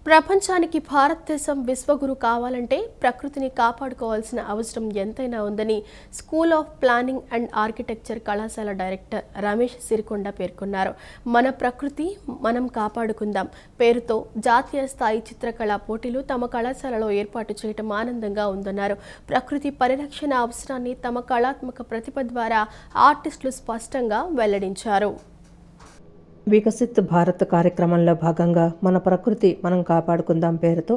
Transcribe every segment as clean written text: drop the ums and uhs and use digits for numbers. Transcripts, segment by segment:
ప్రపంచానికి భారతదేశం విశ్వగురు కావాలంటే ప్రకృతిని కాపాడుకోవాల్సిన అవసరం ఎంతైనా ఉందని school of planning and architecture కళాశాల డైరెక్టర్ రమేష్ సిరికొండ పేర్కొన్నారు. మన ప్రకృతి మనం కాపాడుకుందాం పేరుతో జాతీయ స్థాయి చిత్రకళా పోటీలు తమ కళాశాలలో ఏర్పాటు చేయడం ఆనందంగా ఉందన్నారు. ప్రకృతి పరిరక్షణ అవసరాన్ని తమ కళాత్మక ప్రతిభ ద్వారా ఆర్టిస్టులు స్పష్టంగా వెల్లడించారు. వికసిత్ భారత్ కార్యక్రమంలో భాగంగా మన ప్రకృతి మనం కాపాడుకుందాం పేరుతో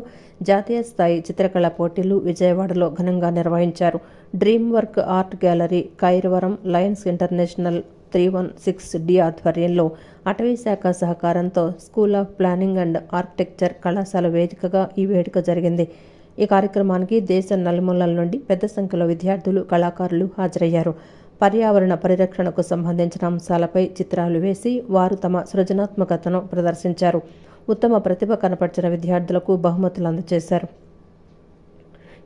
జాతీయ స్థాయి చిత్రకళా పోటీలు విజయవాడలో ఘనంగా నిర్వహించారు. Dream work art gallery, Kairavaram lions international 316D ఆధ్వర్యంలో అటవీ శాఖ సహకారంతో school of planning and architecture కళాశాల వేదికగా ఈ వేడుక జరిగింది. ఈ కార్యక్రమానికి దేశ నలుమూలల నుండి పెద్ద సంఖ్యలో విద్యార్థులు, కళాకారులు హాజరయ్యారు. పర్యావరణ పరిరక్షణకు సంబంధించిన అంశాలపై చిత్రాలు వేసి వారు తమ సృజనాత్మకతను ప్రదర్శించారు. ఉత్తమ ప్రతిభ కనపర్చిన విద్యార్థులకు బహుమతులు అందజేశారు.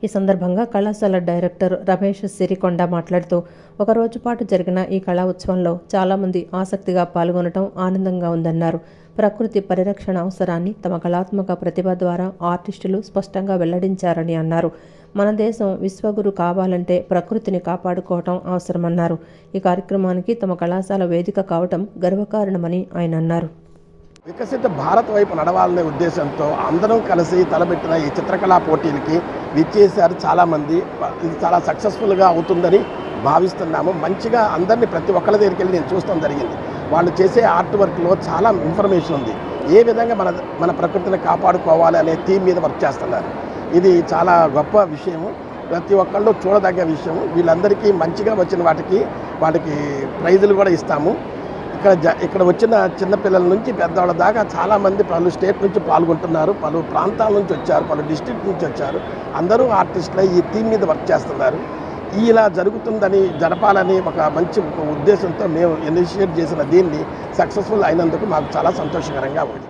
ఈ సందర్భంగా కళాశాల డైరెక్టర్ రమేష్ సిరికొండ మాట్లాడుతూ, ఒకరోజు పాటు జరిగిన ఈ కళా ఉత్సవంలో చాలామంది ఆసక్తిగా పాల్గొనడం ఆనందంగా ఉందన్నారు. ప్రకృతి పరిరక్షణ అవసరాన్ని తమ కళాత్మక ప్రతిభ ద్వారా ఆర్టిస్టులు స్పష్టంగా వెల్లడించారని అన్నారు. మన దేశం విశ్వగురు కావాలంటే ప్రకృతిని కాపాడుకోవటం అవసరమన్నారు. ఈ కార్యక్రమానికి తమ కళాశాల వేదిక కావటం గర్వకారణమని ఆయన అన్నారు. వికసిత భారత్ వైపు నడవాలనే ఉద్దేశంతో అందరం కలిసి తలబెట్టిన ఈ చిత్రకళా పోటీలకి విచ్చేశారు చాలామంది. ఇది చాలా సక్సెస్ఫుల్గా అవుతుందని భావిస్తున్నాము. మంచిగా అందరినీ ప్రతి ఒక్కరి దగ్గరికి వెళ్ళి నేను చూస్తాం జరిగింది. వాళ్ళు చేసే ఆర్ట్ వర్క్లో చాలా ఇన్ఫర్మేషన్ ఉంది. ఏ విధంగా మన ప్రకృతిని కాపాడుకోవాలి అనే థీమ్ మీద వర్క్ చేస్తున్నారు. ఇది చాలా గొప్ప విషయము, ప్రతి ఒక్కళ్ళు చూడదగ్గ విషయము. వీళ్ళందరికీ మంచిగా వచ్చిన వాటికి ప్రైజులు కూడా ఇస్తాము. ఇక్కడ వచ్చిన చిన్నపిల్లల నుంచి పెద్దవాళ్ళ దాకా చాలామంది పలు స్టేట్ నుంచి పాల్గొంటున్నారు, పలు ప్రాంతాల నుంచి వచ్చారు, పలు డిస్ట్రిక్ట్ నుంచి వచ్చారు. అందరూ ఆర్టిస్టులు ఈ థీమ్ మీద వర్క్ చేస్తున్నారు. ఇలా జరపాలని ఒక మంచి ఉద్దేశంతో మేము ఇనిషియేట్ చేసిన దీన్ని సక్సెస్ఫుల్ అయినందుకు మాకు చాలా సంతోషకరంగా ఉంది.